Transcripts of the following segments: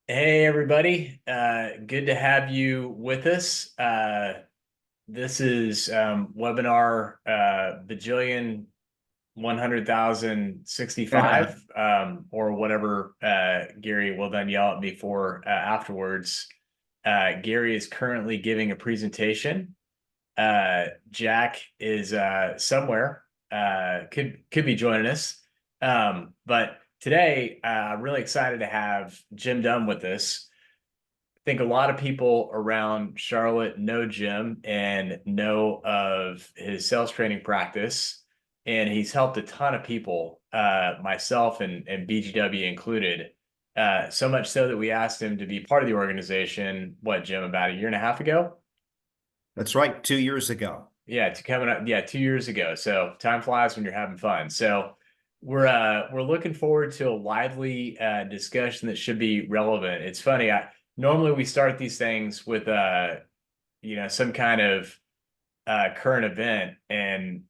Hey everybody, good to have you with us. This is webinar bajillion 100,065 or whatever Gary will then yell at me for afterwards. Gary is currently giving a presentation. Jack is somewhere, could be joining us. But today, I'm really excited to have Jim Dunn with us. I think a lot of people around Charlotte know Jim and know of his sales training practice, and he's helped a ton of people, myself and BGW included. So much so that we asked him to be part of the organization, what, Jim, about a year and a half ago? That's right, 2 years ago. Yeah, to coming up, yeah, 2 years ago. So time flies when you're having fun. So we're looking forward to a lively discussion that should be relevant. It's funny. I normally we start these things with some kind of current event, and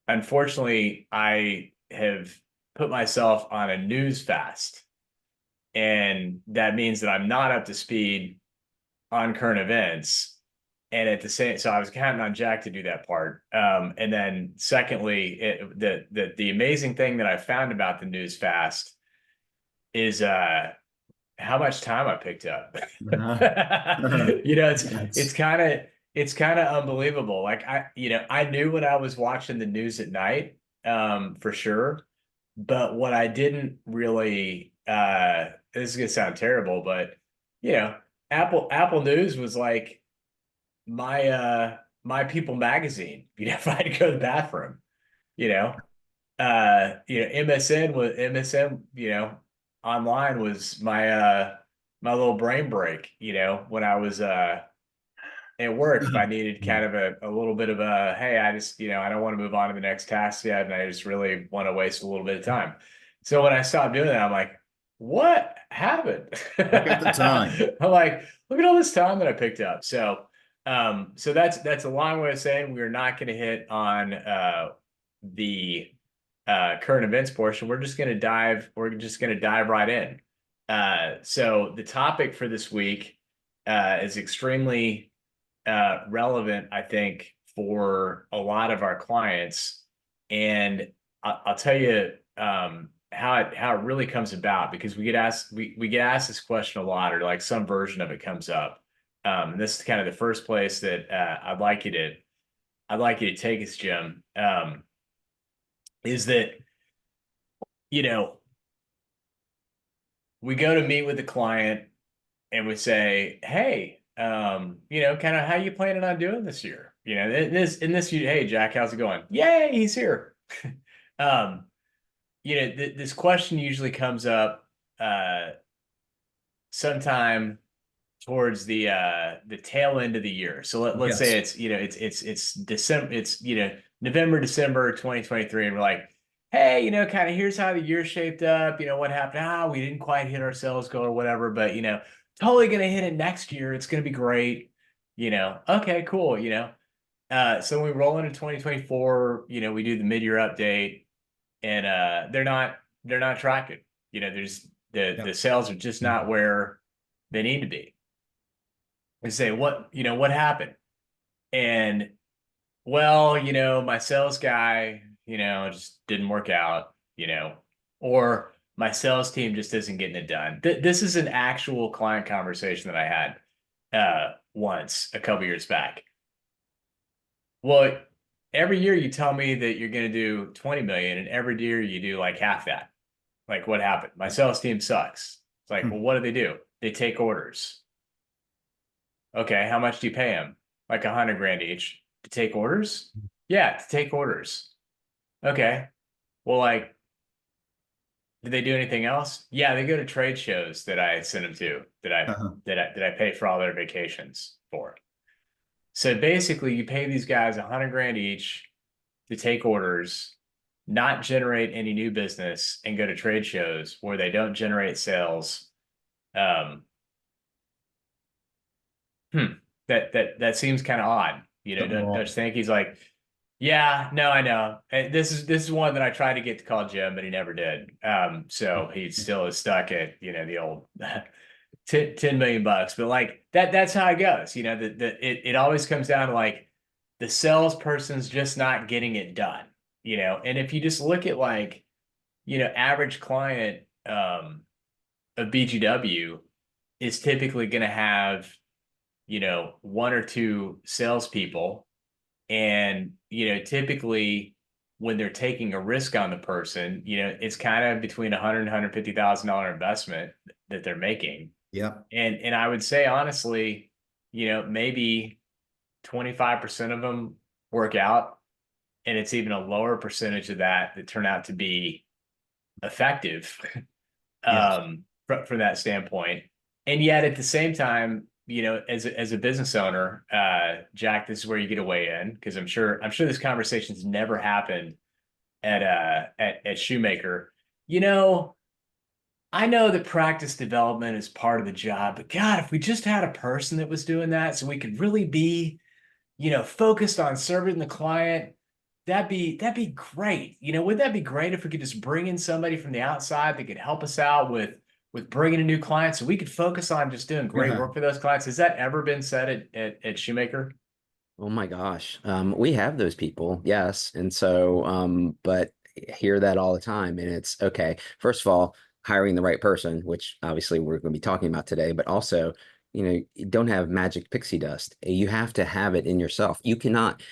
unfortunately, I have put myself on a news fast, and that means that I'm not up to speed on current events. And at the same, so I was counting on Jack to do that part. And then secondly, the amazing thing that I found about the news fast is how much time I picked up. Uh-huh. It's it's That's kind of it's kind of unbelievable. Like I knew when I was watching the news at night, for sure. But what I didn't really this is gonna sound terrible, but you know, Apple News was like my People magazine, if I had to go to the bathroom, you know. MSN, online was my little brain break, when I was at work. If I needed kind of a little bit of a, hey, I just, I don't want to move on to the next task yet, and I just really want to waste a little bit of time. So when I stopped doing that, I'm like, what happened? look at the time. I'm like, look at all this time that I picked up. So that's a long way of saying we're not going to hit on the current events portion. We're just going to dive right in. So the topic for this week is extremely relevant, I think, for a lot of our clients. And I'll tell you how it really comes about, because we get asked this question a lot, or like some version of it comes up. This is kind of the first place that I'd like you to take us, Jim. Is that you know we go to meet with the client and we say, hey, kind of how you planning on doing this year? Hey, Jack, how's it going? Yay, he's here. um, this question usually comes up uh sometime towards the tail end of the year. So let's say Yes. it's December, it's November, December 2023, and we're like, hey, kind of here's how the year shaped up. What happened? We didn't quite hit our sales goal or whatever, but totally gonna hit it next year. It's gonna be great. Okay, cool. So we roll into 2024, we do the mid-year update, and they're not tracking. There's the Yep. sales are just not where they need to be. And say, what happened? And well, my sales guy, just didn't work out, or my sales team just isn't getting it done. This is an actual client conversation that I had once a couple years back. Well, every year you tell me that you're going to do 20 million, and every year you do like half that. Like, what happened? My sales team sucks. It's like, well, what do? They take orders. Okay, how much do you pay them? Like 100 grand each to take orders? Yeah, to take orders. Okay. Well, like, did they do anything else? Yeah, they go to trade shows that I send them to, Uh-huh. that I pay for all their vacations for. So basically, you pay these guys 100 grand each to take orders, not generate any new business, and go to trade shows where they don't generate sales. Um, hmm, that seems kind of odd. Something Don't wrong. you think? He's like, yeah, no, I know. And this is one that I tried to get to call Jim, but he never did. So he still is stuck at the old 10 million bucks, but like that's how it goes. You know, it always comes down to like the salesperson's just not getting it done, you know. And if you just look at like, you know, average client of BGW is typically going to have, you know, one or two salespeople. And, you know, typically when they're taking a risk on the person, you know, it's kind of between $100,000 and $150,000 investment that they're making. Yep. And I would say honestly, you know, maybe 25% of them work out, and it's even a lower percentage of that turn out to be effective Yes. from that standpoint. And yet at the same time, you know, as a business owner, Jack, this is where you get a weigh in, because I'm sure this conversation's never happened at Shoemaker. You know, I know that practice development is part of the job, but God, if we just had a person that was doing that so we could really be, you know, focused on serving the client, that'd be great. You know, wouldn't that be great if we could just bring in somebody from the outside that could help us out with bringing a new client so we could focus on just doing great work for those clients? Has that ever been said at Shoemaker? Oh my gosh. We have those people, yes. And so, but I hear that all the time. And it's okay. First of all, hiring the right person, which obviously we're going to be talking about today, but also, you don't have magic pixie dust. You have to have it in yourself. You cannot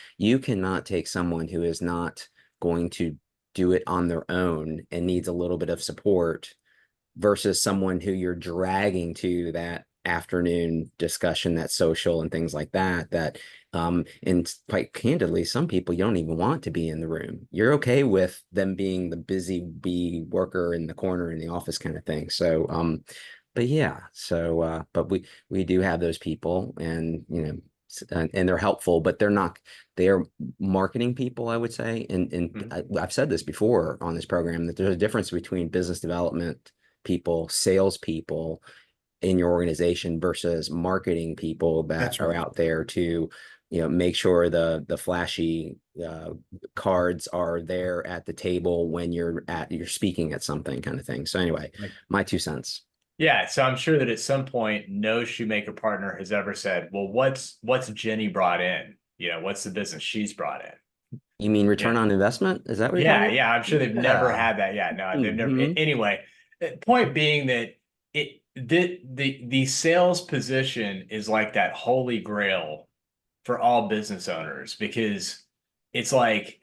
take someone who is not going to do it on their own and needs a little bit of support versus someone who you're dragging to that afternoon discussion, that social and things like that, and quite candidly, some people you don't even want to be in the room. You're okay with them being the busy bee worker in the corner in the office kind of thing. So, but yeah, so, but we do have those people, and, and they're helpful, but they're marketing people, I would say. And I've said this before on this program, that there's a difference between business development people, salespeople in your organization versus marketing people that That's are right. out there to, make sure the flashy cards are there at the table when you're speaking at something, kind of thing. So anyway, Right. my 2 cents. Yeah, so I'm sure that at some point no Shoemaker partner has ever said, well, what's Jenny brought in? You know, what's the business she's brought in? You mean Yeah. return on investment? Is that what you're Yeah, talking yeah, I'm sure they've never Yeah. had that. Yeah, no, they've never. about? Anyway, point being that the sales position is like that holy grail for all business owners, because it's like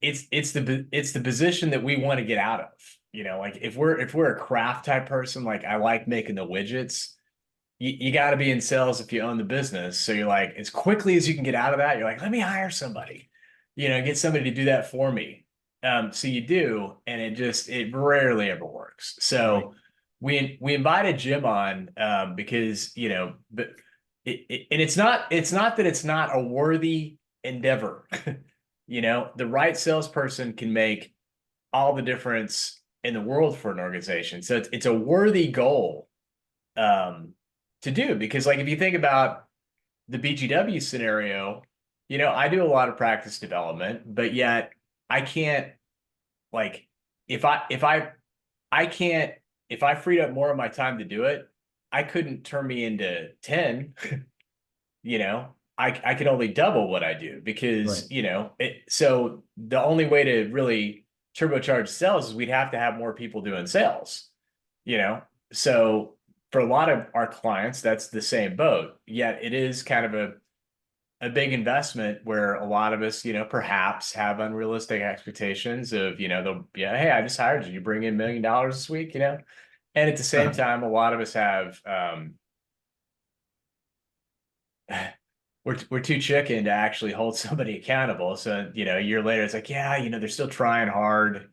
it's the position that we want to get out of. You know, like if we're a craft type person, like I like making the widgets. You got to be in sales if you own the business. So you're like, as quickly as you can get out of that, you're like, let me hire somebody, you know, get somebody to do that for me. So you do, and it rarely ever works. Right. So we invited Jim on because, you know, but and it's not that it's not a worthy endeavor. You know, the right salesperson can make all the difference in the world for an organization. So it's a worthy goal um, to do, because like if you think about the BGW scenario, you know, I do a lot of practice development, but yet I can't, like, if I if I freed up more of my time to do it, I couldn't turn me into 10. You know, I could only double what I do, Right. because, you know, so the only way to really turbocharge sales is we'd have to have more people doing sales, you know. So for a lot of our clients, that's the same boat. Yet it is kind of a big investment where a lot of us, you know, perhaps have unrealistic expectations of, you know, yeah, hey, I just hired you. You bring in $1 million this week, you know. And at the same time, a lot of us have we're too chicken to actually hold somebody accountable. So, you know, a year later, it's like, yeah, you know, they're still trying hard,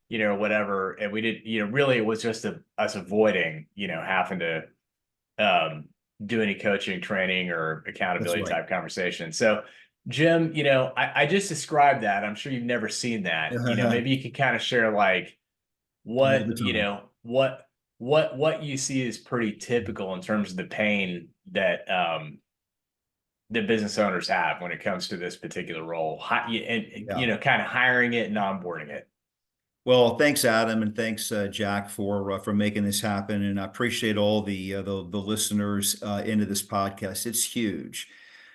you know, whatever. And we did, you know, really it was just us avoiding, you know, having to um, do any coaching, training, or That's accountability right. type conversation. So, Jim, you know, I just described that. I'm sure you've never seen that. You know, maybe you could kind of share like All the what, you time. know, what you see is pretty typical in terms of the pain that business owners have when it comes to this particular role, and, Yeah. you know, kind of hiring it and onboarding it. Well, thanks, Adam, and thanks, Jack, for making this happen. And I appreciate all the listeners into this podcast. It's huge.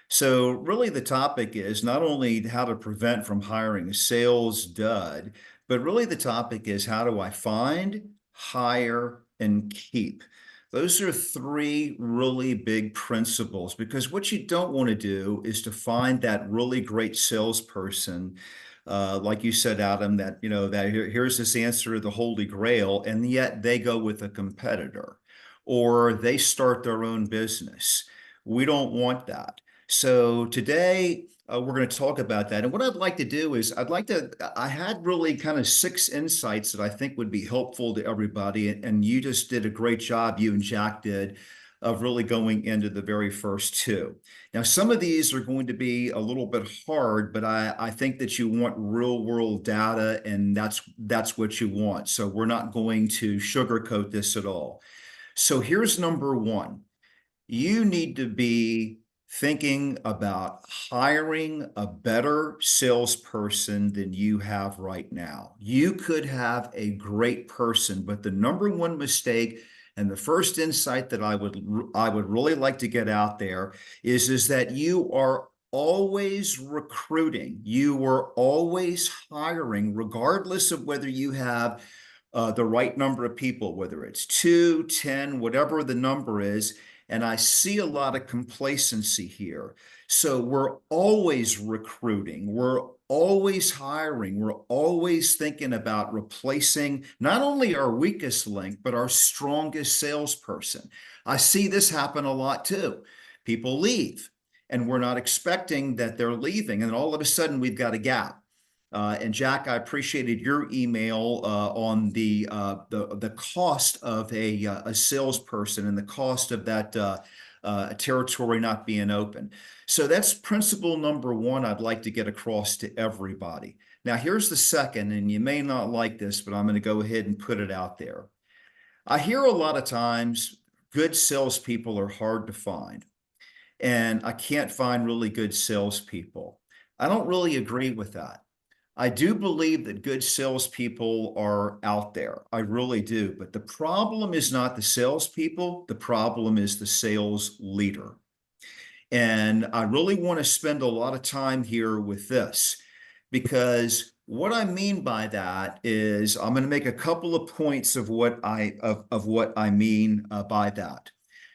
So, really, the topic is not only how to prevent from hiring a sales dud, but really the topic is how do I find, hire, and keep. Those are three really big principles because what you don't want to do is to find that really great salesperson, like you said, Adam, that, that here's this answer to the Holy Grail, and yet they go with a competitor or they start their own business. We don't want that. So today we're going to talk about that. And what I'd like to do is I had really kind of 6 insights that I think would be helpful to everybody. And you just did a great job, you and Jack did, of really going into the very first two. Now, some of these are going to be a little bit hard, but I think that you want real world data, and that's what you want. So we're not going to sugarcoat this at all. So here's number one. You need to be thinking about hiring a better salesperson than you have right now. You could have a great person, but the number one mistake and the first insight that I would really like to get out there is that you are always recruiting. You are always hiring, regardless of whether you have the right number of people, whether it's 2, 10, whatever the number is. And I see a lot of complacency here. So we're always recruiting. We're always hiring. We're always thinking about replacing not only our weakest link, but our strongest salesperson. I see this happen a lot too. People leave and we're not expecting that they're leaving. And all of a sudden we've got a gap. And Jack, I appreciated your email on the cost of a salesperson and the cost of that territory not being open. So that's principle number one I'd like to get across to everybody. Now, here's the second, and you may not like this, but I'm going to go ahead and put it out there. I hear a lot of times good salespeople are hard to find, and I can't find really good salespeople. I don't really agree with that. I do believe that good salespeople are out there. I really do. But the problem is not the salespeople. The problem is the sales leader. And I really want to spend a lot of time here with this because what I mean by that is I'm going to make a couple of points of what I mean by that.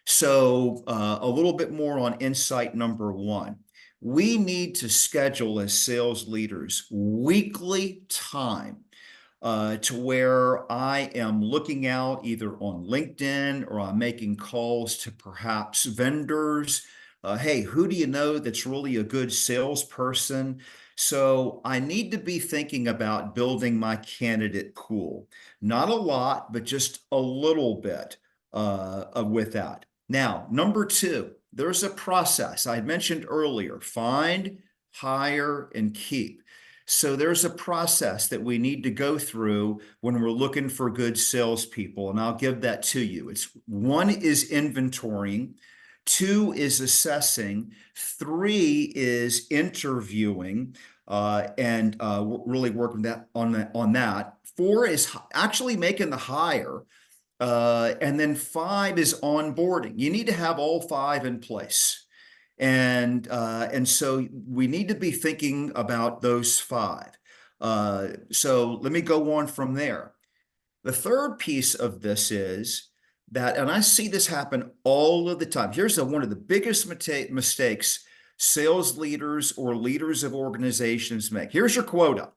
So a little bit more on insight number one. We need to schedule as sales leaders weekly time to where I am looking out either on LinkedIn or I'm making calls to perhaps vendors. Hey, who do you know that's really a good salesperson? So I need to be thinking about building my candidate pool. Not a lot, but just a little bit with that. Now, number two, there's a process I mentioned earlier: find, hire, and keep. So there's a process that we need to go through when we're looking for good salespeople, and I'll give that to you. It's one is inventorying, two is assessing, three is interviewing, and really working on that. Four is actually making the hire. And then five is onboarding. You need to have all five in place. And so we need to be thinking about those five. So let me go on from there. The third piece of this is that, and I see this happen all of the time. Here's one of the biggest mistakes sales leaders or leaders of organizations make. Here's your quota.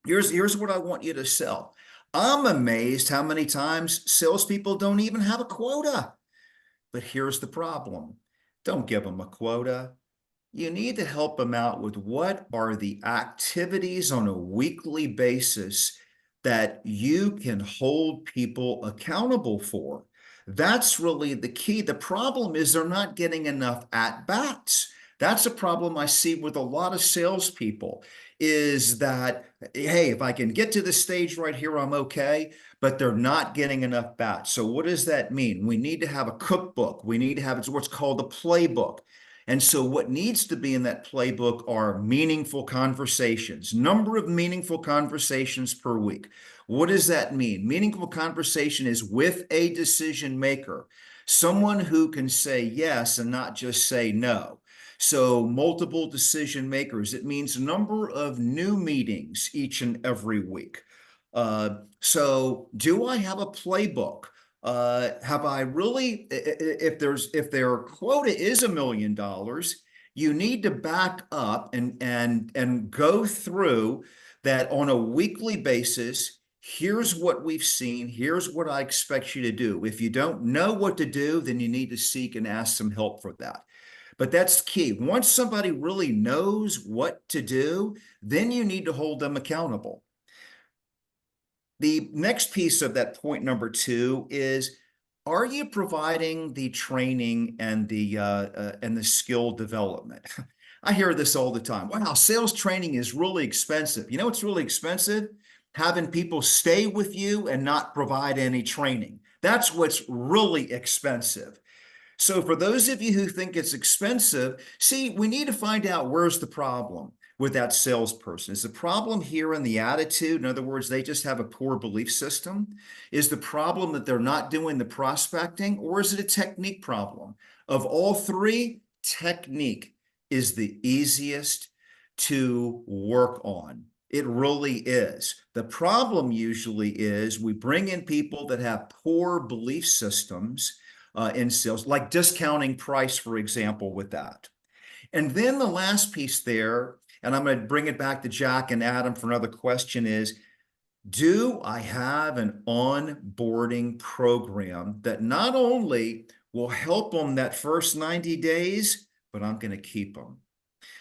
Here's what I want you to sell. I'm amazed how many times salespeople don't even have a quota. But here's the problem. Don't give them a quota. You need to help them out with what are the activities on a weekly basis that you can hold people accountable for. That's really the key. The problem is they're not getting enough at-bats. That's a problem I see with a lot of salespeople is that, hey, if I can get to this stage right here, I'm okay, but they're not getting enough bats. So what does that mean? We need to have a cookbook. We need to have what's called a playbook. And so what needs to be in that playbook are meaningful conversations, number of meaningful conversations per week. What does that mean? Meaningful conversation is with a decision maker, someone who can say yes and not just say no. So multiple decision makers. It means a number of new meetings each and every week. So do I have a playbook? Have I really, if their quota is $1 million, you need to back up and go through that on a weekly basis. Here's what we've seen. Here's what I expect you to do. If you don't know what to do, then you need to seek and ask some help for that. But that's key. Once somebody really knows what to do, then you need to hold them accountable. The next piece of that point number 2 is, are you providing the training and the skill development? I hear this all the time. Wow, sales training is really expensive. You know what's really expensive? Having people stay with you and not provide any training. That's what's really expensive. So for those of you who think it's expensive, see, we need to find out where's the problem with that salesperson. Is the problem here in the attitude? In other words, they just have a poor belief system? Is the problem that they're not doing the prospecting, or is it a technique problem? Of all three, technique is the easiest to work on. It really is. The problem usually is we bring in people that have poor belief systems in sales, like discounting price, for example, with that. And then the last piece there, and I'm going to bring it back to Jack and Adam for another question, is, do I have an onboarding program that not only will help them that first 90 days, but I'm going to keep them?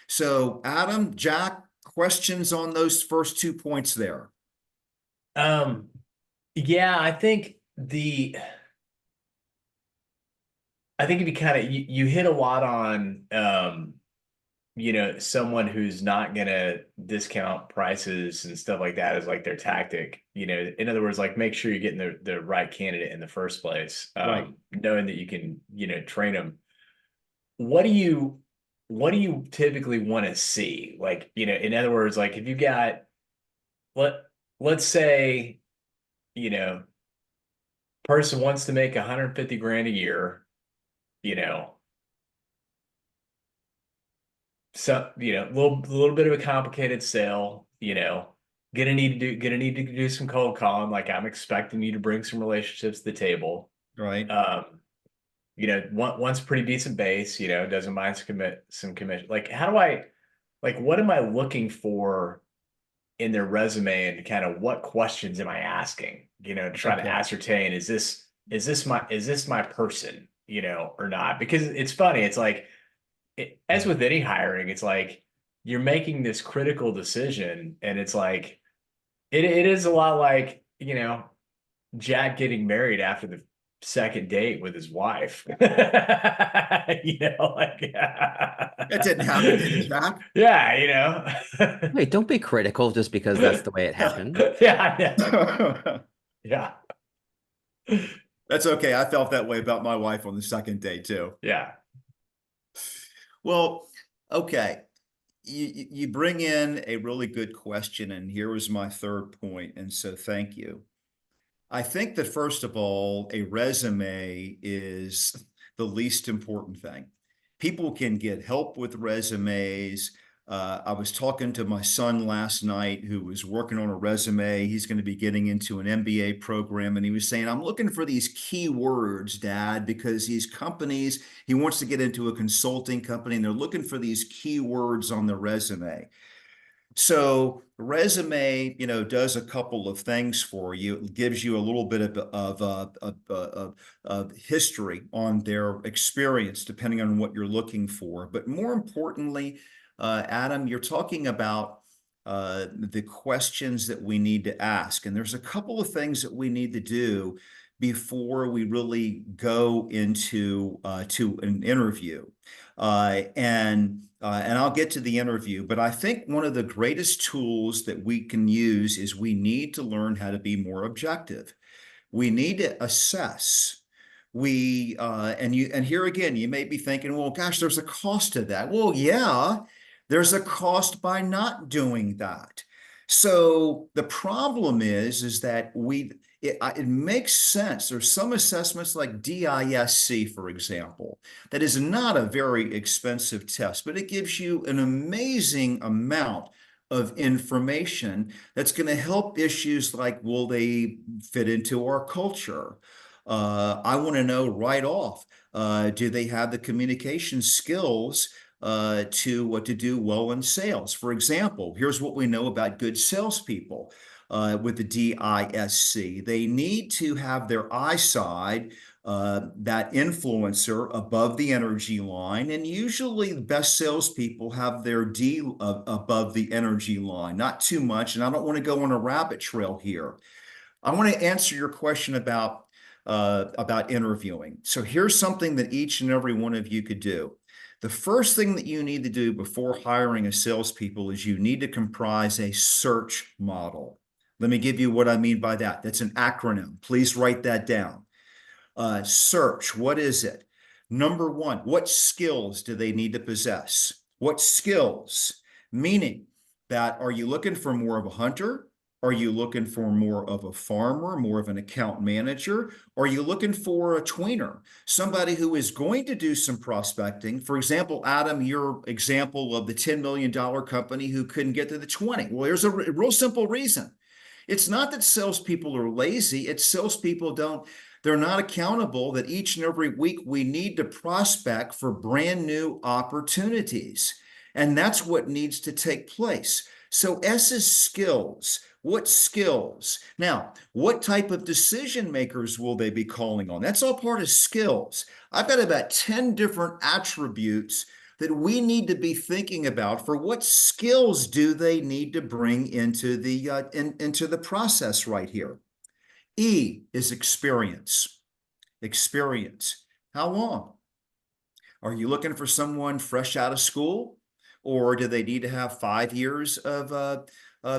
So Adam, Jack, questions on those first 2 points there? Yeah, I think if you kind of you hit a lot on someone who's not gonna discount prices and stuff like that is like their tactic. In other words, like, make sure you're getting the right candidate in the first place. Right. Knowing that you can, train them. What do you typically want to see? Like, in other words, like, if you got, let's say, person wants to make 150 grand a year, so, little bit of a complicated sale, gonna need to do some cold calling. Like, I'm expecting you to bring some relationships to the table. Right. One's pretty decent base, doesn't mind some commission. Like, what am I looking for in their resume, and kind of what questions am I asking, to try to ascertain, is this my person, or not? Because it's funny. It's like, as with any hiring, it's like you're making this critical decision, and it's like, it is a lot like, Jack getting married after the second date with his wife. Like, That didn't happen, did it, Jack? Yeah, Wait, don't be critical just because that's the way it happened. Yeah, I know. Yeah. That's okay. I felt that way about my wife on the second date too. Yeah. Well, okay. You bring in a really good question, and here was my third point, and so thank you. I think that, first of all, a resume is the least important thing. People can get help with resumes. I was talking to my son last night who was working on a resume. He's going to be getting into an MBA program, and he was saying, I'm looking for these keywords, Dad, because these companies, he wants to get into a consulting company, and they're looking for these keywords on the resume. So resume, does a couple of things for you. It gives you a little bit of history on their experience, depending on what you're looking for. But more importantly, Adam, you're talking about the questions that we need to ask. And there's a couple of things that we need to do before we really go into to an interview. And I'll get to the interview, but I think one of the greatest tools that we can use is we need to learn how to be more objective. We need to assess and here again, you may be thinking, well, gosh, there's a cost to that. Well, yeah, there's a cost by not doing that. So the problem is that it makes sense. There's some assessments like DISC, for example, that is not a very expensive test, but it gives you an amazing amount of information that's going to help issues like, will they fit into our culture? I want to know right off, do they have the communication skills to do well in sales? For example, here's what we know about good salespeople with the DISC. They need to have their eye side, that influencer above the energy line, and usually the best salespeople have their D above the energy line, not too much. And I don't want to go on a rabbit trail here. I want to answer your question about interviewing. So here's something that each and every one of you could do. The first thing that you need to do before hiring a salespeople is you need to comprise a search model. Let me give you what I mean by that. That's an acronym. Please write that down. Search, what is it? Number one, what skills do they need to possess? What skills? Meaning that, are you looking for more of a hunter? Are you looking for more of a farmer, more of an account manager? Are you looking for a tweener, somebody who is going to do some prospecting? For example, Adam, your example of the $10 million company who couldn't get to the 20. Well, there's a real simple reason. It's not that salespeople are lazy. It's salespeople they're not accountable that each and every week we need to prospect for brand new opportunities. And that's what needs to take place. So S is skills. What skills? Now, what type of decision makers will they be calling on? That's all part of skills. I've got about 10 different attributes that we need to be thinking about for what skills do they need to bring into the process right here. E is experience. Experience. How long? Are you looking for someone fresh out of school? Or do they need to have 5 years of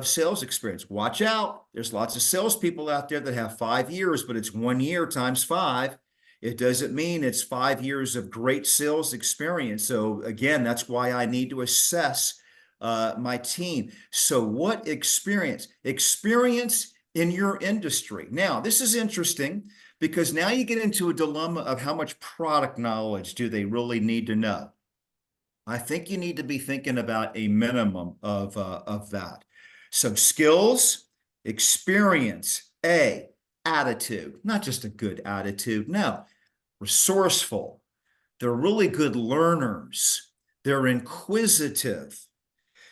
sales experience? Watch out. There's lots of salespeople out there that have 5 years, but it's 1 year times 5. It doesn't mean it's 5 years of great sales experience. So again, that's why I need to assess my team. So what experience? Experience in your industry. Now, this is interesting because now you get into a dilemma of how much product knowledge do they really need to know. I think you need to be thinking about a minimum of that. So skills, experience, A, attitude, not just a good attitude, no, resourceful. They're really good learners. They're inquisitive.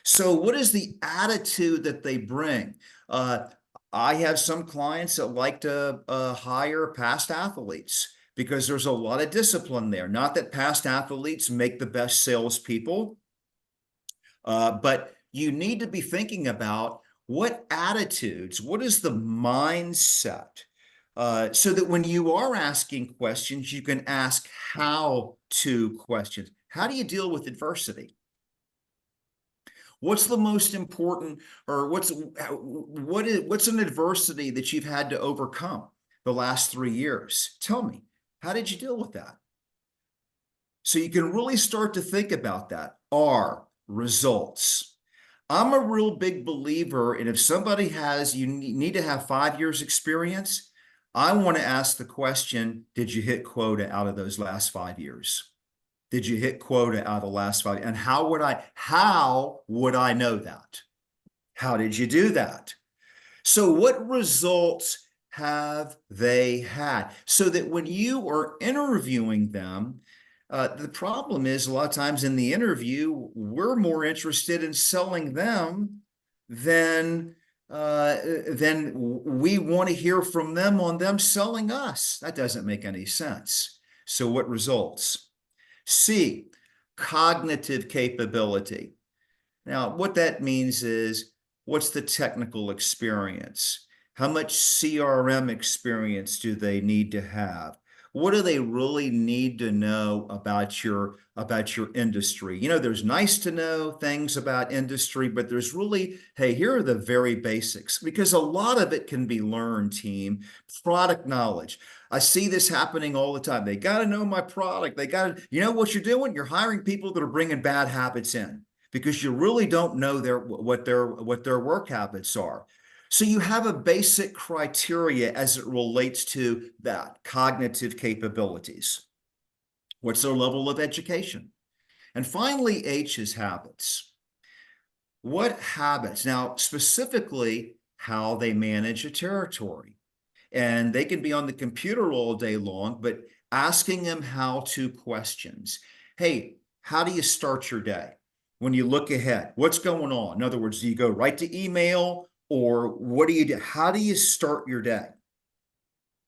So what is the attitude that they bring? I have some clients that like to hire past athletes because there's a lot of discipline there. Not that past athletes make the best salespeople, but you need to be thinking about what attitudes, what is the mindset, so that when you are asking questions, you can ask how-to questions. How do you deal with adversity? What's the most important, or what's an adversity that you've had to overcome the last 3 years? Tell me, how did you deal with that? So you can really start to think about that. R, results. I'm a real big believer in if somebody you need to have 5 years experience, I want to ask the question, did you hit quota out of those last 5 years? Did you hit quota out of the last 5? And how would I know that? How did you do that? So what results have they had? So that when you are interviewing them, the problem is a lot of times in the interview, we're more interested in selling them than we want to hear from them on them selling us. That doesn't make any sense. So what results? C, cognitive capability. Now, what that means is, what's the technical experience? How much CRM experience do they need to have? What do they really need to know about your industry? You know, there's nice to know things about industry, but there's really, hey, here are the very basics, because a lot of it can be learned, team. Product knowledge. I see this happening all the time. They got to know my product. They got to, you know what you're doing? You're hiring people that are bringing bad habits in because you really don't know what their work habits are. So you have a basic criteria as it relates to that cognitive capabilities. What's their level of education? And finally, H is habits. What habits? Now, specifically, how they manage a territory. And they can be on the computer all day long, but asking them how-to questions. Hey, how do you start your day? When you look ahead, what's going on? In other words, do you go right to email, or what do you do? How do you start your day?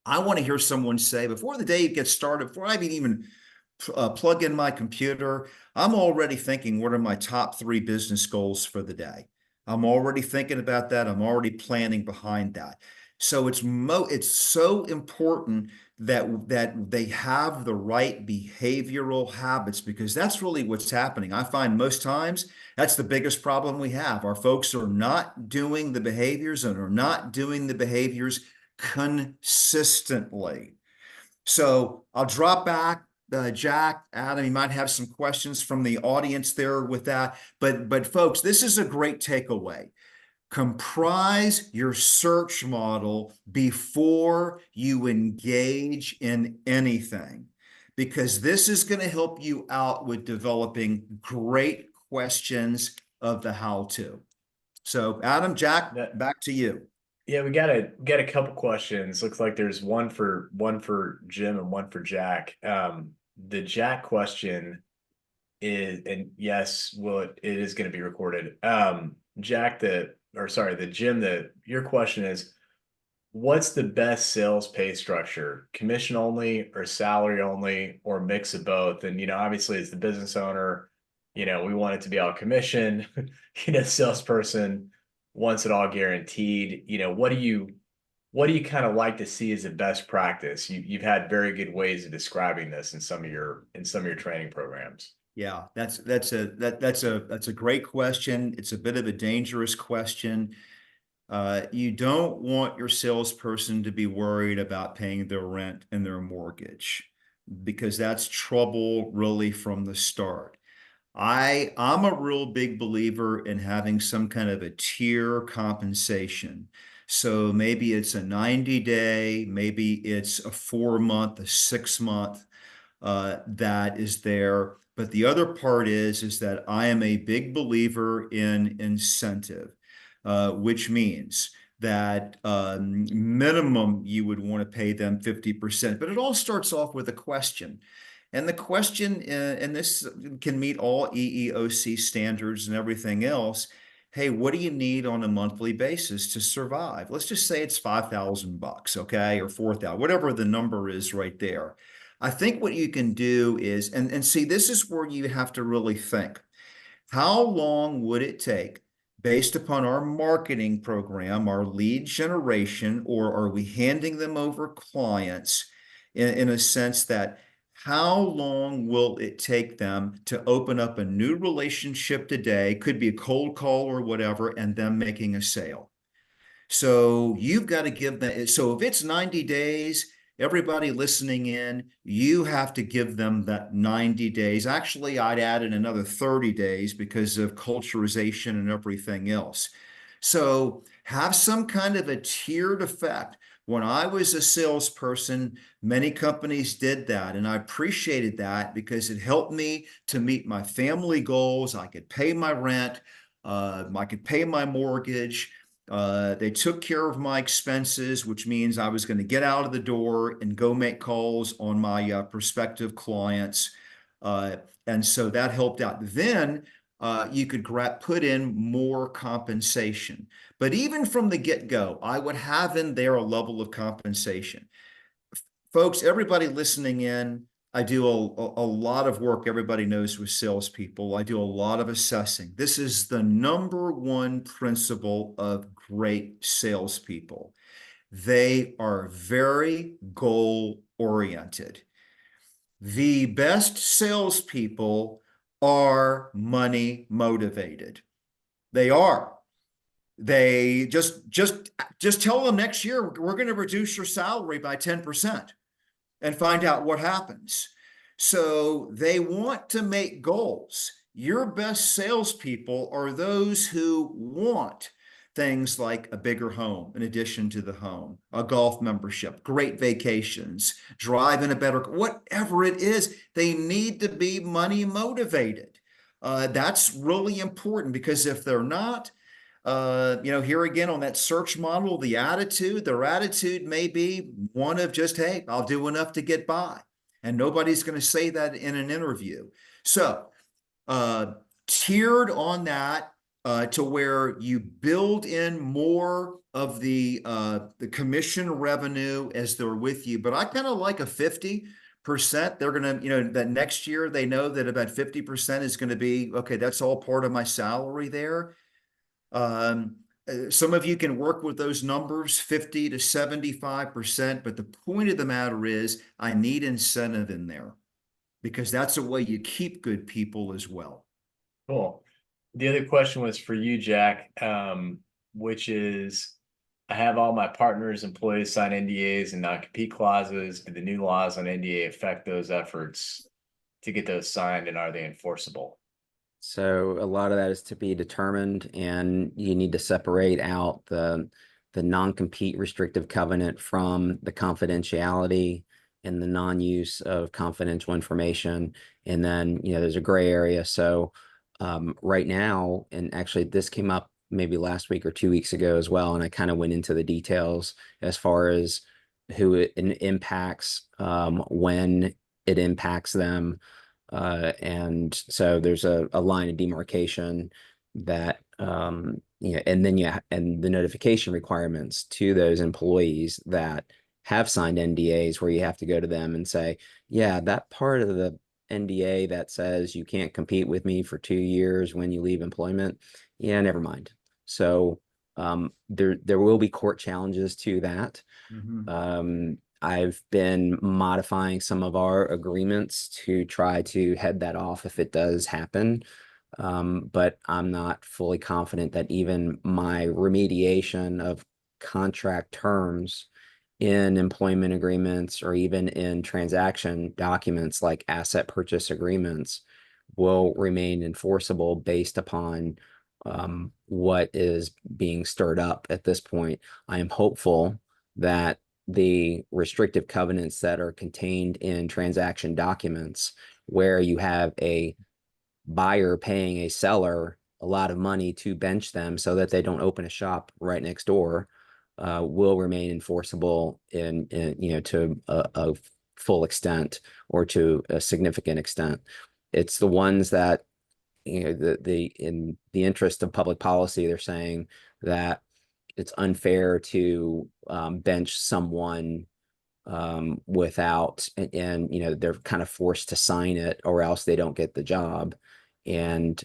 I want to hear someone say, before the day gets started, before I even plug in my computer, I'm already thinking, what are my top 3 business goals for the day? I'm already thinking about that. I'm already planning behind that. So it's so important that they have the right behavioral habits, because that's really what's happening. I find most times that's the biggest problem we have. Our folks are not doing the behaviors and are not doing the behaviors consistently. So I'll drop back. Jack, Adam, you might have some questions from the audience there with that. But folks, this is a great takeaway. Comprise your search model before you engage in anything, because this is going to help you out with developing great questions of the how-to. So Adam, Jack, back to you. Yeah, we got a couple questions. Looks like there's one for Jim and one for Jack. The Jack question is, and yes, it is going to be recorded. Jack, the Jim, your question is, what's the best sales pay structure? Commission only or salary only or mix of both? And, obviously as the business owner, we want it to be all commission, salesperson wants it all guaranteed. What do you kind of like to see as a best practice? You've had very good ways of describing this in some of your training programs. Yeah, that's a great question. It's a bit of a dangerous question. You don't want your salesperson to be worried about paying their rent and their mortgage, because that's trouble really from the start. I'm a real big believer in having some kind of a tier compensation. So maybe it's a 90-day, maybe it's a 4-month, a 6-month that is there. But the other part is that I am a big believer in incentive, which means that minimum you would want to pay them 50%. But it all starts off with a question. And the question, and this can meet all EEOC standards and everything else. Hey, what do you need on a monthly basis to survive? Let's just say it's $5,000, okay, or 4,000, whatever the number is right there. I think what you can do is, and see, this is where you have to really think. How long would it take, based upon our marketing program, our lead generation, or are we handing them over clients in a sense that how long will it take them to open up a new relationship today? Could be a cold call or whatever, and them making a sale. So you've got to give them, so if it's 90 days, everybody listening in, you have to give them that 90 days. Actually, I'd add in another 30 days because of culturization and everything else. So have some kind of a tiered effect. When I was a salesperson, many companies did that, and I appreciated that because it helped me to meet my family goals. I could pay my rent, I could pay my mortgage. They took care of my expenses, which means I was going to get out of the door and go make calls on my prospective clients. And so that helped out. Then you could put in more compensation. But even from the get-go, I would have in there a level of compensation. Folks, everybody listening in, I do a lot of work, everybody knows, with salespeople. I do a lot of assessing. This is the #1 principle of great salespeople. They are very goal oriented. The best salespeople are money motivated. They are. They just tell them next year we're going to reduce your salary by 10% and find out what happens. So they want to make goals. Your best salespeople are those who want things like a bigger home in addition to the home, a golf membership, great vacations, driving a better, whatever it is, they need to be money motivated. That's really important, because if they're not, here again on that search model, their attitude may be one of just, hey, I'll do enough to get by. And nobody's going to say that in an interview. So, tiered on that, to where you build in more of the commission revenue as they're with you. But I kind of like a 50%. They're going to, that next year they know that about 50% is going to be, okay, that's all part of my salary there. Some of you can work with those numbers, 50 to 75%, but the point of the matter is I need incentive in there, because that's a way you keep good people as well. Cool. The other question was for you, Jack, which is, I have all my partners, employees sign NDAs and non-compete clauses. Do the new laws on NDA affect those efforts to get those signed, and are they enforceable? So a lot of that is to be determined, and you need to separate out the non-compete restrictive covenant from the confidentiality and the non-use of confidential information. And then, there's a gray area. So right now, and actually this came up maybe last week or 2 weeks ago as well, and I kind of went into the details as far as who it impacts, when it impacts them. And so there's a line of demarcation that, and then and the notification requirements to those employees that have signed NDAs, where you have to go to them and say, yeah, that part of the NDA that says you can't compete with me for 2 years when you leave employment, yeah, never mind. So there will be court challenges to that. I've been modifying some of our agreements to try to head that off if it does happen. But I'm not fully confident that even my remediation of contract terms in employment agreements, or even in transaction documents like asset purchase agreements, will remain enforceable based upon what is being stirred up at this point. I am hopeful that the restrictive covenants that are contained in transaction documents, where you have a buyer paying a seller a lot of money to bench them so that they don't open a shop right next door, will remain enforceable to a full extent, or to a significant extent. It's the ones that, in the interest of public policy, they're saying that it's unfair to bench someone without, and they're kind of forced to sign it, or else they don't get the job, and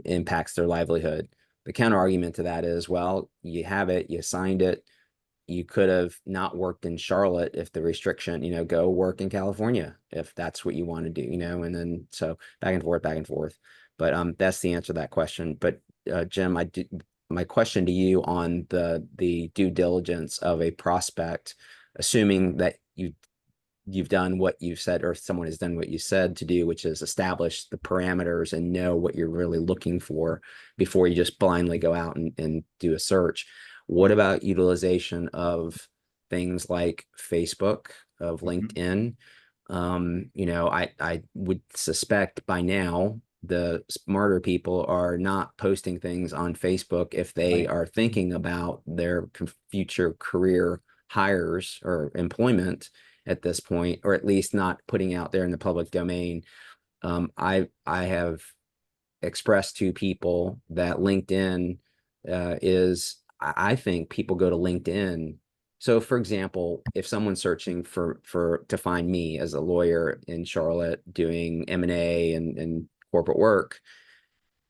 impacts their livelihood. The counter argument to that is, well, you have it, you signed it, you could have not worked in Charlotte if the restriction, go work in California if that's what you want to do, and then so back and forth. But that's the answer to that question. But Jim, my question to you on the due diligence of a prospect, assuming that you've done what you've said, or someone has done what you said to do, which is establish the parameters and know what you're really looking for before you just blindly go out and do a search. What about utilization of things like Facebook, of LinkedIn? I would suspect by now the smarter people are not posting things on Facebook if they are thinking about their future career hires or employment at this point, or at least not putting out there in the public domain. I have expressed to people that LinkedIn I think people go to LinkedIn. So for example, if someone's searching to find me as a lawyer in Charlotte doing M&A and corporate work,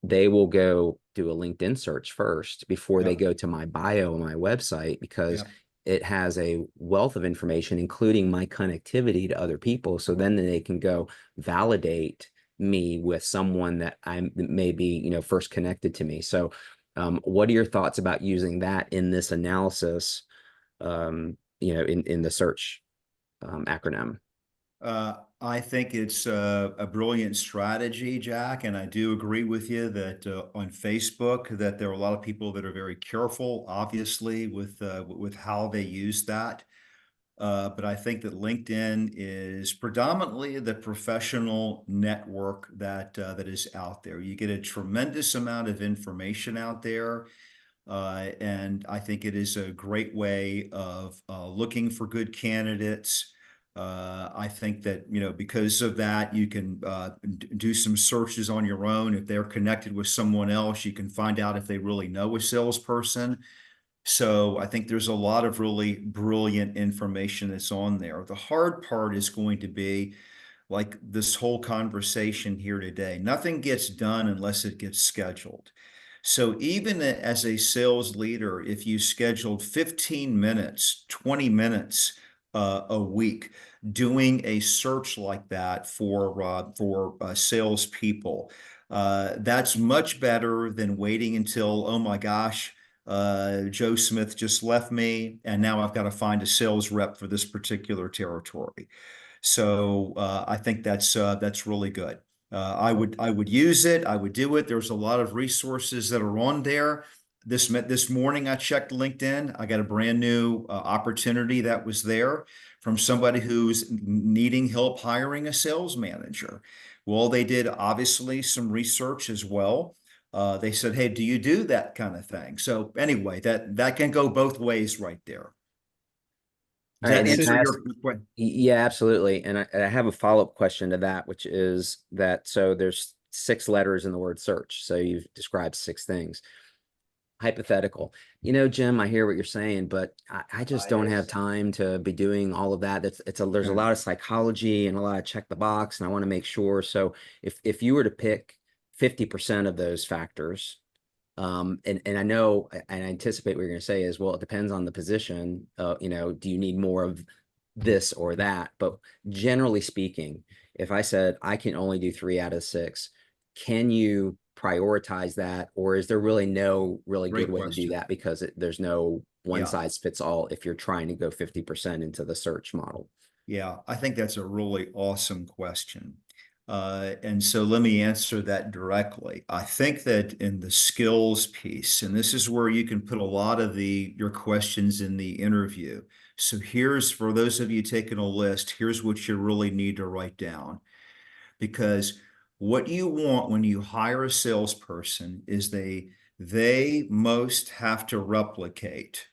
they will go do a LinkedIn search first before they Yep. go to my bio on my website, because Yep. it has a wealth of information, including my connectivity to other people. So then they can go validate me with someone that I may be, first connected to me. So what are your thoughts about using that in this analysis, in the search acronym? I think it's a brilliant strategy, Jack, and I do agree with you that on Facebook that there are a lot of people that are very careful, obviously, with how they use that. But I think that LinkedIn is predominantly the professional network that is out there. You get a tremendous amount of information out there. And I think it is a great way of looking for good candidates. I think that, because of that, you can do some searches on your own. If they're connected with someone else, you can find out if they really know a salesperson. So I think there's a lot of really brilliant information that's on there. The hard part is going to be like this whole conversation here today. Nothing gets done unless it gets scheduled. So even as a sales leader, if you scheduled 15 minutes, 20 minutes a week doing a search like that for salespeople, that's much better than waiting until, oh my gosh, Joe Smith just left me, and now I've got to find a sales rep for this particular territory. So I think that's really good. I would use it. I would do it. There's a lot of resources that are on there. This morning I checked LinkedIn. I got a brand new opportunity that was there from somebody who's needing help hiring a sales manager. Well, they did obviously some research as well. They said, "Hey, do you do that kind of thing?" So anyway, that can go both ways right there. All Does right, that and then answer can I ask, your question? yeah, absolutely. And I have a follow-up question to that, which is that, so there's 6 letters in the word search. So you've described 6 things. Hypothetical. Jim, I hear what you're saying, but I just don't have time to be doing all of that. There's a Yeah. lot of psychology and a lot of check the box, and I want to make sure. So if you were to pick 50% of those factors, and I know, and I anticipate what you're going to say is, well, it depends on the position. Do you need more of this or that? But generally speaking, if I said I can only do 3 out of 6, can you prioritize that, or is there really no really good Great way to do question. that, because there's no one Yeah. size fits all if you're trying to go 50% into the search model? Yeah, I think that's a really awesome question. And so let me answer that directly. I think that in the skills piece, and this is where you can put a lot of your questions in the interview. So here's, for those of you taking a list, here's what you really need to write down. Because what you want when you hire a salesperson is they most have to replicate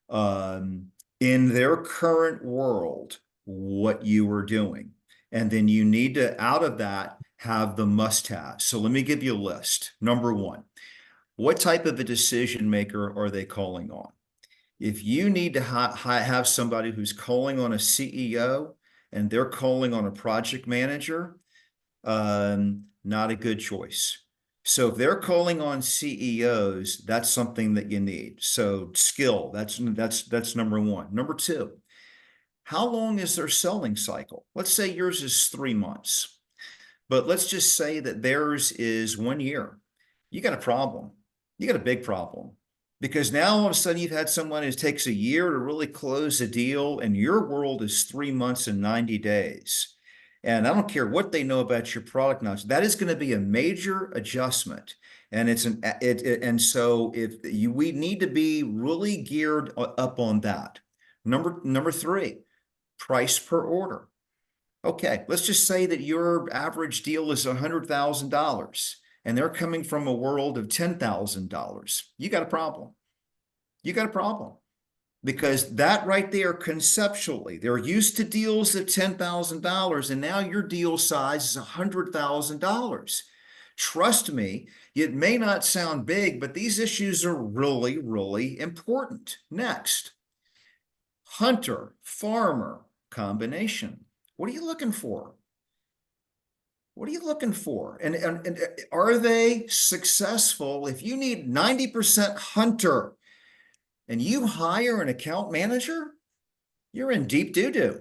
um, in their current world what you are doing. And then you need to, out of that, have the must-haves. So let me give you a list. Number one, what type of a decision maker are they calling on? If you need to have somebody who's calling on a CEO and they're calling on a project manager, not a good choice. So if they're calling on CEOs, that's something that you need. So skill, that's number one. Number two, how long is their selling cycle? Let's say yours is 3 months, but let's just say that theirs is 1 year. You got a problem. You got a big problem. Because now all of a sudden you've had someone who takes a year to really close a deal, and your world is 3 months and 90 days. And I don't care what they know about your product knowledge, that is going to be a major adjustment. And and so we need to be really geared up on that. Number three, price per order. Okay, let's just say that your average deal is $100,000 and they're coming from a world of $10,000. You got a problem. You got a problem. Because that right there, conceptually, they're used to deals of $10,000 and now your deal size is $100,000. Trust me, it may not sound big, but these issues are really, really important. Next, hunter, farmer combination. What are you looking for? What are you looking for? And are they successful? If you need 90% hunter and you hire an account manager, you're in deep doo-doo.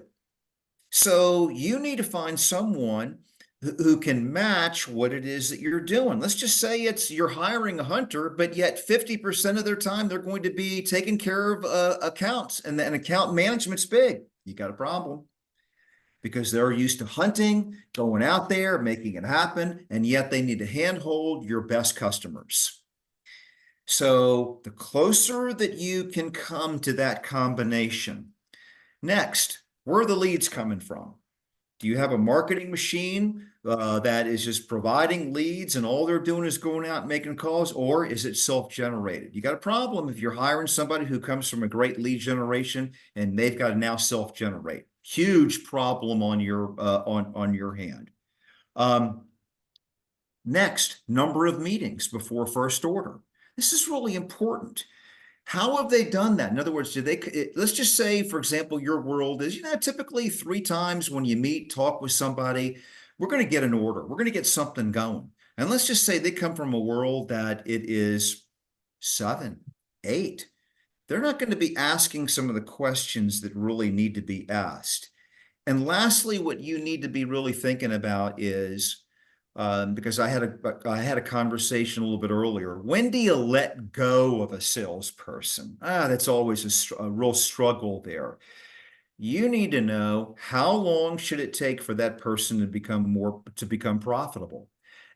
So you need to find someone who can match what it is that you're doing. Let's just say you're hiring a hunter, but yet 50% of their time they're going to be taking care of accounts, and then account management's big. You got a problem because they're used to hunting, going out there, making it happen, and yet they need to handhold your best customers. So the closer that you can come to that combination. Next, where are the leads coming from? Do you have a marketing machine that is just providing leads and all they're doing is going out and making calls, or is it self-generated? You got a problem if you're hiring somebody who comes from a great lead generation and they've got to now self-generate. Huge problem on your hand. Next, number of meetings before first order. This is really important. How have they done that? In other words, let's just say, for example, your world is, typically 3 times when you meet, talk with somebody, we're going to get an order. We're going to get something going. And let's just say they come from a world that it is 7, 8. They're not going to be asking some of the questions that really need to be asked. And lastly, what you need to be really thinking about is, because I had a conversation a little bit earlier. When do you let go of a salesperson? That's always a real struggle there. You need to know how long should it take for that person to become profitable.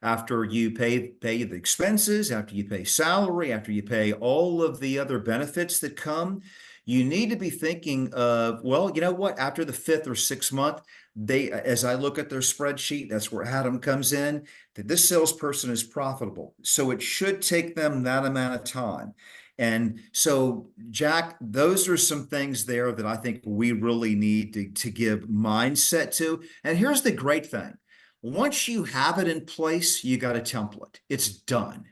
After you pay the expenses, after you pay salary, after you pay all of the other benefits that come, you need to be thinking of, well, you know what? After the 5th or 6th month, as I look at their spreadsheet, that's where Adam comes in, that this salesperson is profitable. So it should take them that amount of time. And so, Jack, those are some things there that I think we really need to give mindset to. And here's the great thing. Once you have it in place, you got a template. It's done.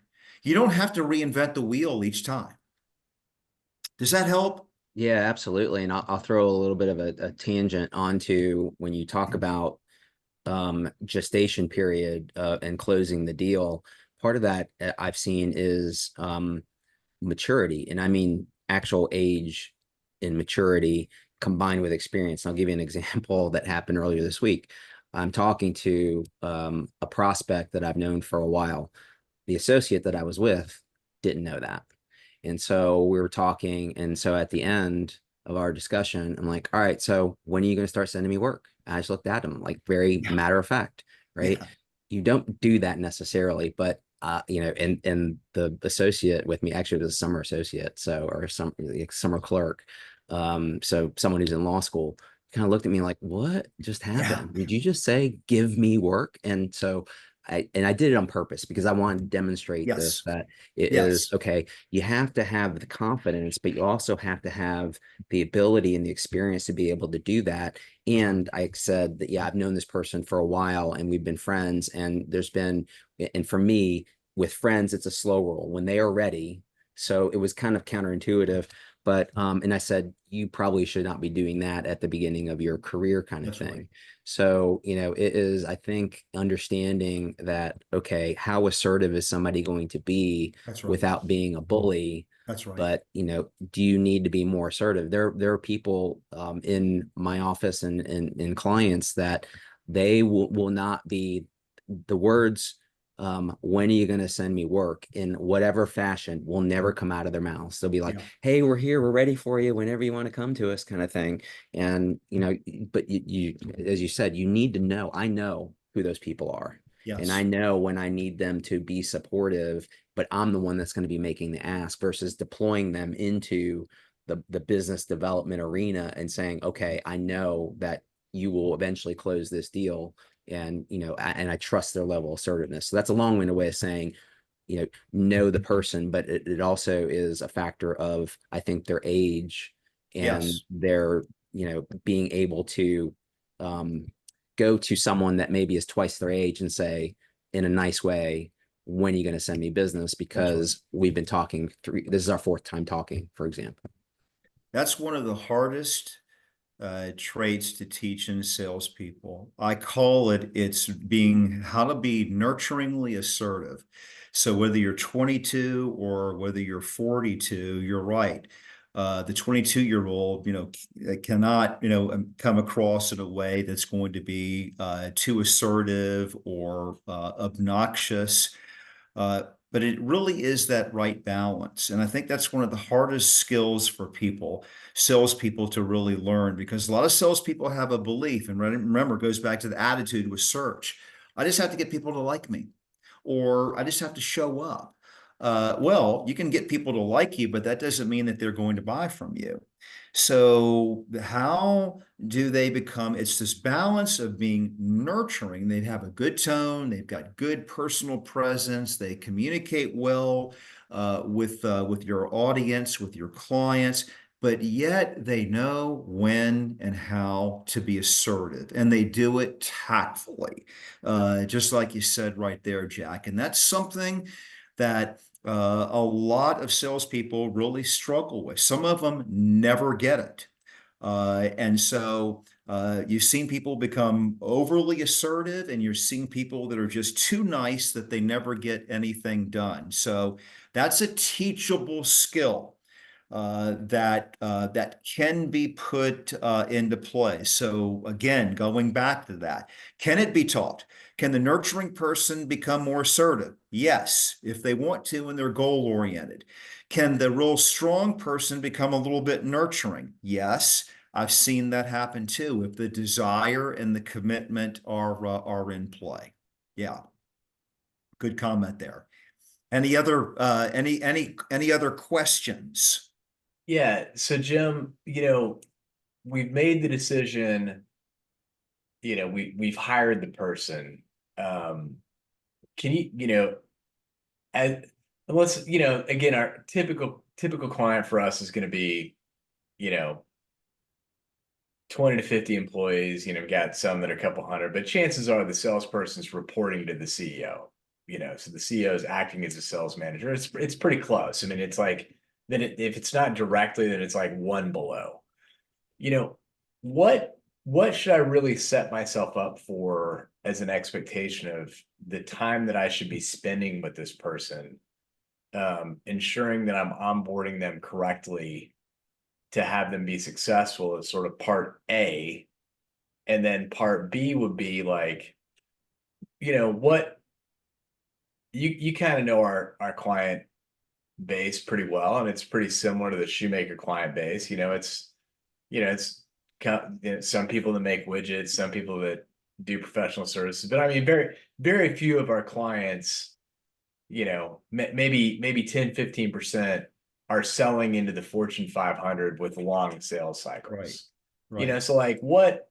You don't have to reinvent the wheel each time. Does that help? Yeah, absolutely. And I'll throw a little bit of a tangent onto when you talk about gestation period and closing the deal. Part of that I've seen is maturity, and I mean actual age and maturity combined with experience. I'll give you an example that happened earlier this week. I'm talking to a prospect that I've known for a while. The associate that I was with didn't know that. And so we were talking. And so at the end of our discussion, I'm like, all right, so when are you going to start sending me work? I just looked at him like very matter of fact, right? Yeah. You don't do that necessarily, but and the associate with me actually was a summer associate, or some like summer clerk. So someone who's in law school kind of looked at me like, what just happened? Did you just say, give me work? And so I did it on purpose because I wanted to demonstrate this, Yes. that it is Yes. okay. You have to have the confidence, but you also have to have the ability and the experience to be able to do that. And I said that, yeah, I've known this person for a while and we've been friends, and for me, with friends, it's a slow roll when they are ready. So it was kind of counterintuitive. But and I said, you probably should not be doing that at the beginning of your career kind of That's thing. right. So, it is, I think, understanding that, okay, how assertive is somebody going to be That's right. without being a bully? That's right. But, do you need to be more assertive? There are people in my office and in clients that they will not be the words, when are you going to send me work, in whatever fashion, will never come out of their mouths. They'll be like, Yeah. hey, we're here, we're ready for you whenever you want to come to us, kind of thing. And but you as you said, you need to know. I know who those people are, and I Yes. know when I need them to be supportive, but I'm the one that's going to be making the ask versus deploying them into the business development arena and saying, okay, I know that you will eventually close this deal, and and I trust their level of assertiveness. So that's a long-winded way of saying, know the person, but it also is a factor of, I think, their age and Yes. their being able to go to someone that maybe is twice their age and say in a nice way, when are you going to send me business? That's right. Because we've been talking this is our 4th time talking, for example. That's one of the hardest traits to teach in salespeople. I call it, it's being how to be nurturingly assertive. So whether you're 22 or whether you're 42, you're right. The 22-year-old, cannot, come across in a way that's going to be too assertive or obnoxious. But it really is that right balance. And I think that's one of the hardest skills for people, salespeople, to really learn, because a lot of salespeople have a belief, and remember, it goes back to the attitude with search. I just have to get people to like me, or I just have to show up. Well, you can get people to like you, but that doesn't mean that they're going to buy from you. So how do they become? It's this balance of being nurturing. They have a good tone. They've got good personal presence. They communicate well with your audience, with your clients, but yet they know when and how to be assertive, and they do it tactfully, just like you said right there, Jack. And that's something that a lot of salespeople really struggle with. Some of them never get it. And so you've seen people become overly assertive, and you're seeing people that are just too nice that they never get anything done. So that's a teachable skill that can be put into play. So again, going back to that, can it be taught? Can the nurturing person become more assertive? Yes, if they want to and they're goal oriented. Can the real strong person become a little bit nurturing? Yes, I've seen that happen too, if the desire and the commitment are in play. Yeah, good comment there. Any other any other questions? Yeah. So Jim, we've made the decision, we've hired the person. Can and let's, again, our typical client for us is going to be, you know, 20 to 50 employees. We got some that are a couple hundred, but chances are the salesperson's reporting to the CEO, so the CEO is acting as a sales manager. It's pretty close. I mean, it's like, then if it's not directly, then it's like one below. You know, what should I really set myself up for as an expectation of the time that I should be spending with this person, ensuring that I'm onboarding them correctly to have them be successful is sort of part A. And then part B would be like, what you kind of know our client base pretty well, and it's pretty similar to the shoemaker client base. It's some people that make widgets, some people that do professional services, but I mean, very, very few of our clients, maybe 10-15% are selling into the Fortune 500 with long sales Right, cycles. right. So like what,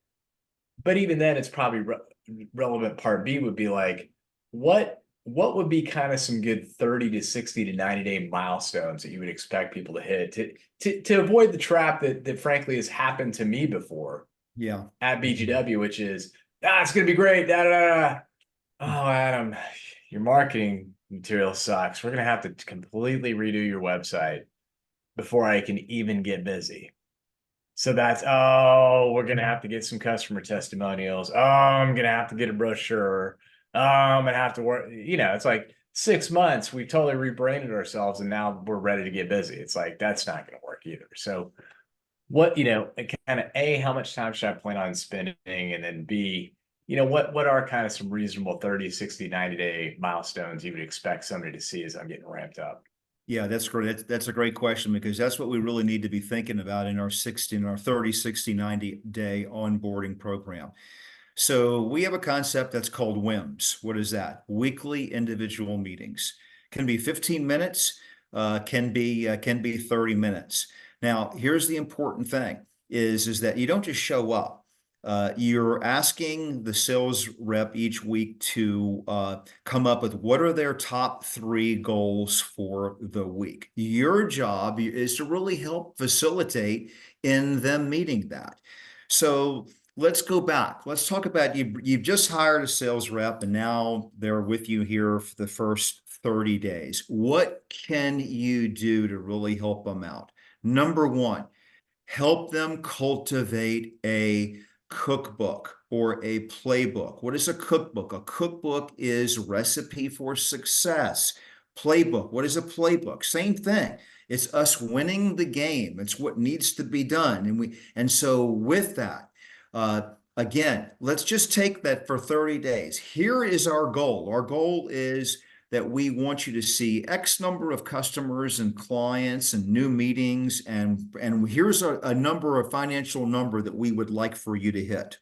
but even then it's probably relevant. Part B would be like, what would be kind of some good 30 to 60 to 90-day milestones that you would expect people to hit to avoid the trap that frankly has happened to me before Yeah. at BGW, which is, it's going to be great. Da, da, da, da. Oh, Adam, your marketing material sucks. We're going to have to completely redo your website before I can even get busy. So that's, we're going to have to get some customer testimonials. Oh, I'm going to have to get a brochure. Oh, I'm going to have to work. It's like 6 months. We totally rebranded ourselves and now we're ready to get busy. It's like, that's not going to work either. So what, kind of A, how much time should I plan on spending? And then B, what are kind of some reasonable 30, 60, 90-day milestones you would expect somebody to see as I'm getting ramped up? Yeah, that's great. That's a great question, because that's what we really need to be thinking about in our 30, 60, 90-day onboarding program. So we have a concept that's called WIMS. What is that? Weekly individual meetings. Can be 15 minutes, can be 30 minutes. Now, here's the important thing is that you don't just show up. You're asking the sales rep each week to come up with what are their top 3 goals for the week. Your job is to really help facilitate in them meeting that. So let's go back. Let's talk about you've just hired a sales rep and now they're with you here for the first 30 days. What can you do to really help them out? Number one, help them cultivate a cookbook or a playbook. What is a cookbook? A cookbook is recipe for success. Playbook. What is a playbook? Same thing. It's us winning the game. It's what needs to be done. And so with that, again, let's just take that for 30 days. Here is our goal. Our goal is that we want you to see X number of customers and clients and new meetings, and here's a number, a financial number that we would like for you to hit.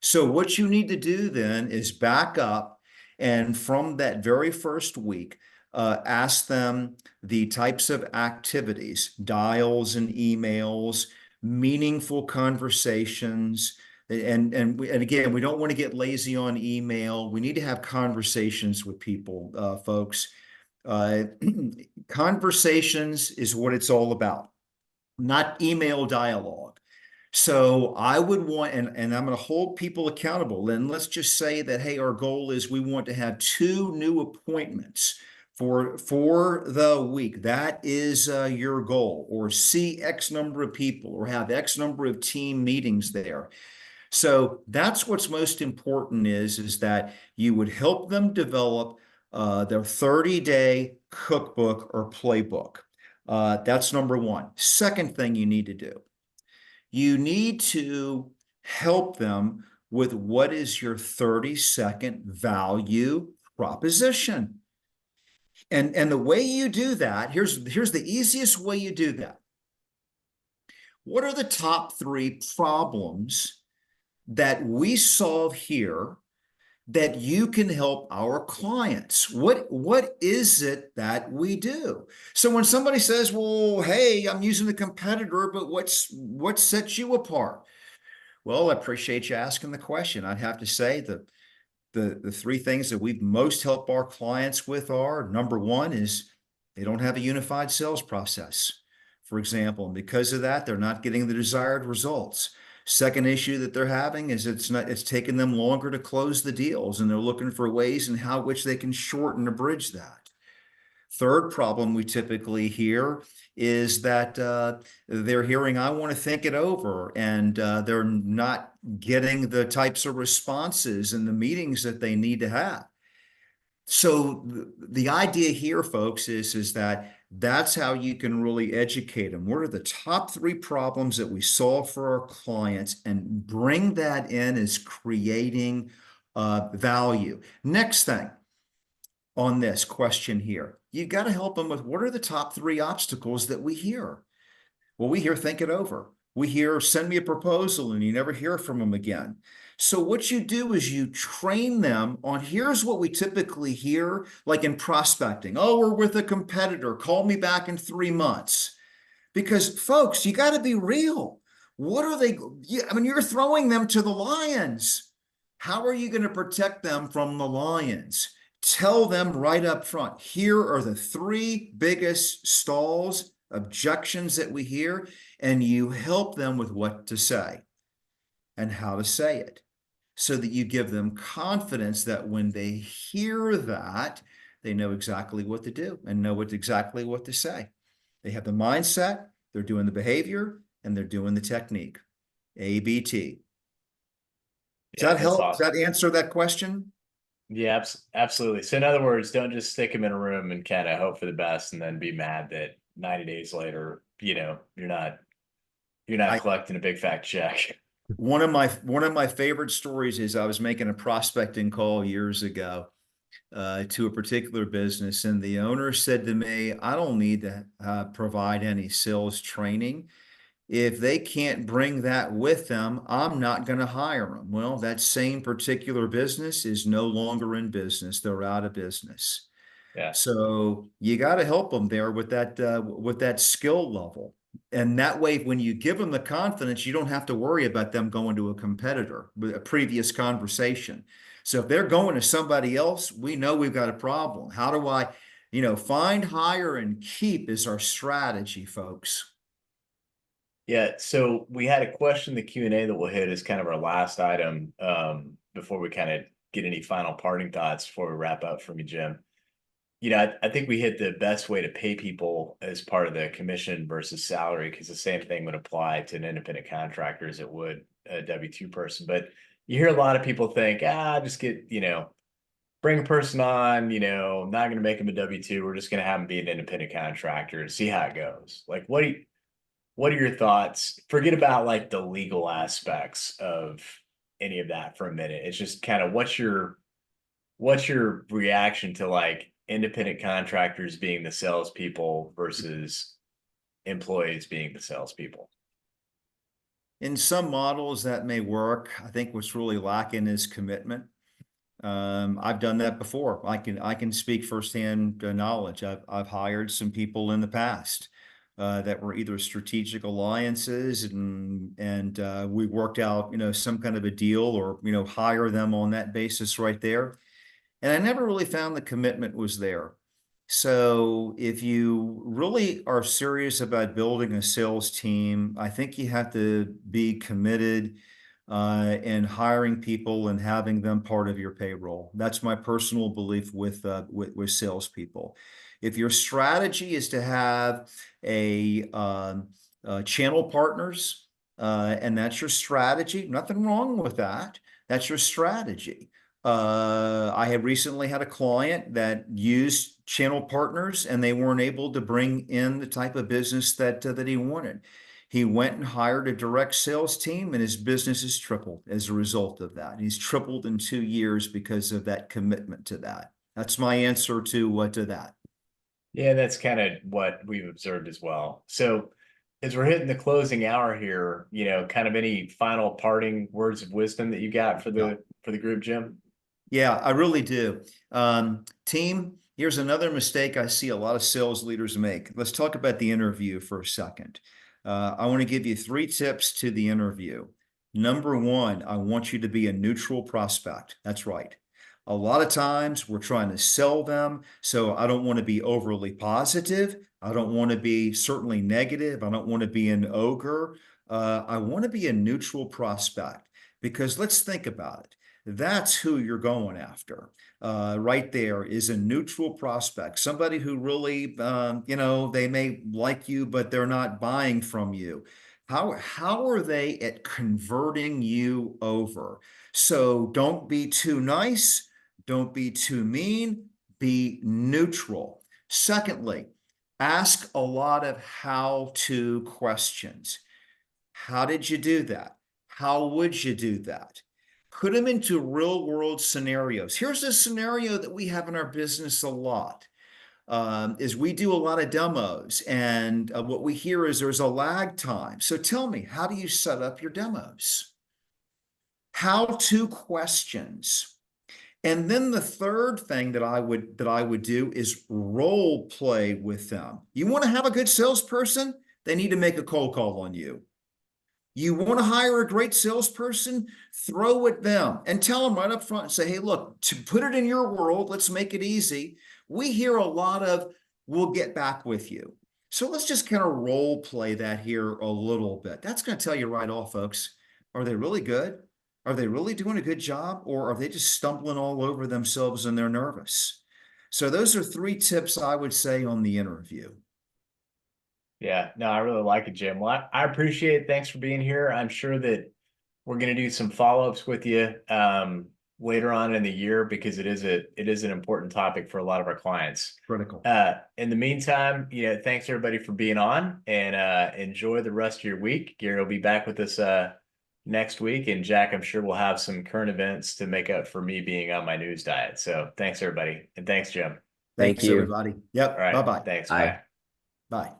So what you need to do then is back up, and from that very first week, ask them the types of activities, dials and emails, meaningful conversations. And again, we don't want to get lazy on email. We need to have conversations with people, folks. Conversations is what it's all about, not email dialogue. So I would want, and I'm going to hold people accountable. And let's just say that, hey, our goal is we want to have 2 new appointments for the week. That is your goal, or see X number of people, or have X number of team meetings there. So that's what's most important is that you would help them develop their 30-day cookbook or playbook. That's number one. Second thing you need to do, you need to help them with what is your 30-second value proposition. And the way you do that, here's the easiest way you do that. What are the top 3 problems that we solve here that you can help our clients? What is it that we do? So when somebody says, well, hey, I'm using a competitor, but what sets you apart? Well, I appreciate you asking the question. I'd have to say the 3 things that we've most helped our clients with are, number 1 is they don't have a unified sales process, for example, and because of that, they're not getting the desired results. Second issue that they're having is it's taking them longer to close the deals, and they're looking for ways in which they can shorten or bridge that. Third problem we typically hear is that they're hearing, I want to think it over, and they're not getting the types of responses in the meetings that they need to have. So the idea here, folks, is that that's how you can really educate them. What are the top 3 problems that we solve for our clients, and bring that in as creating value. Next thing on this question here, you got to help them with what are the top 3 obstacles that we hear. Well, we hear think it over. We hear send me a proposal, and you never hear from them again. So what you do is you train them on, here's what we typically hear, like in prospecting. Oh, we're with a competitor. Call me back in 3 months. Because folks, you got to be real. What are they? I mean, you're throwing them to the lions. How are you going to protect them from the lions? Tell them right up front, here are the 3 biggest stalls, objections that we hear, and you help them with what to say and how to say it, so that you give them confidence that when they hear that, they know exactly what to do and know exactly what to say. They have the mindset, they're doing the behavior, and they're doing the technique. ABT. Does that help? Awesome. Does that answer that question? Yeah, absolutely. So in other words, don't just stick them in a room and kind of hope for the best and then be mad that 90 days later, you're not collecting a big fat check. One of my favorite stories is I was making a prospecting call years ago to a particular business, and the owner said to me, I don't need to provide any sales training. If they can't bring that with them, I'm not going to hire them. Well, that same particular business is no longer in business. They're out of business. Yeah. So you got to help them there with that skill level. And that way, when you give them the confidence, you don't have to worry about them going to a competitor with a previous conversation. So if they're going to somebody else, we know we've got a problem. How do I, find, hire, and keep is our strategy, folks. Yeah, so we had a question in the Q&A that we'll hit as kind of our last item before we kind of get any final parting thoughts before we wrap up from you, Jim. I think we hit the best way to pay people as part of the commission versus salary, because the same thing would apply to an independent contractor as it would a W-2 person. But you hear a lot of people think, just get, bring a person on, I'm not going to make them a W-2. We're just going to have them be an independent contractor and see how it goes. Like, what are your thoughts? Forget about like the legal aspects of any of that for a minute. It's just kind of what's your reaction to like independent contractors being the salespeople versus employees being the salespeople? In some models that may work. I think what's really lacking is commitment. I've done that before. I can speak firsthand knowledge. I've hired some people in the past that were either strategic alliances, and we worked out some kind of a deal, or hire them on that basis right there. And I never really found the commitment was there. So if you really are serious about building a sales team, I think you have to be committed and hiring people and having them part of your payroll. That's my personal belief with salespeople. If your strategy is to have channel partners, and that's your strategy, nothing wrong with that. That's your strategy. I had recently had a client that used channel partners, and they weren't able to bring in the type of business that he wanted. He went and hired a direct sales team, and his business has tripled as a result of that. He's tripled in 2 years because of that commitment to that. That's my answer to that. Yeah, that's kind of what we've observed as well. So as we're hitting the closing hour here, kind of any final parting words of wisdom that you got for the group, Jim? Yeah, I really do. Team, here's another mistake I see a lot of sales leaders make. Let's talk about the interview for a second. I want to give you 3 tips to the interview. Number 1, I want you to be a neutral prospect. That's right. A lot of times we're trying to sell them, so I don't want to be overly positive. I don't want to be certainly negative. I don't want to be an ogre. I want to be a neutral prospect, because let's think about it. That's who you're going after. Right there is a neutral prospect, somebody who really, they may like you, but they're not buying from you. How are they at converting you over? So don't be too nice. Don't be too mean. Be neutral. Secondly, ask a lot of how-to questions. How did you do that? How would you do that? Put them into real world scenarios. Here's a scenario that we have in our business a lot. Is we do a lot of demos, and what we hear is there's a lag time. So tell me, how do you set up your demos? How-to questions. And then the third thing that I would do is role play with them. You want to have a good salesperson? They need to make a cold call on you. You want to hire a great salesperson? Throw at them and tell them right up front and say, hey, look, to put it in your world, let's make it easy. We hear a lot of, we'll get back with you. So let's just kind of role play that here a little bit. That's going to tell you right off, folks. Are they really good? Are they really doing a good job? Or are they just stumbling all over themselves and they're nervous? So those are 3 tips I would say on the interview. Yeah, no, I really like it, Jim. Well, I appreciate it. Thanks for being here. I'm sure that we're going to do some follow-ups with you later on in the year, because it is an important topic for a lot of our clients. Critical. In the meantime, thanks everybody for being on, and enjoy the rest of your week. Gary will be back with us next week, and Jack, I'm sure we'll have some current events to make up for me being on my news diet. So thanks everybody, and thanks, Jim. Thank Thanks, you. everybody. Yep. All right. Bye-bye. Thanks. Bye. Bye. Bye.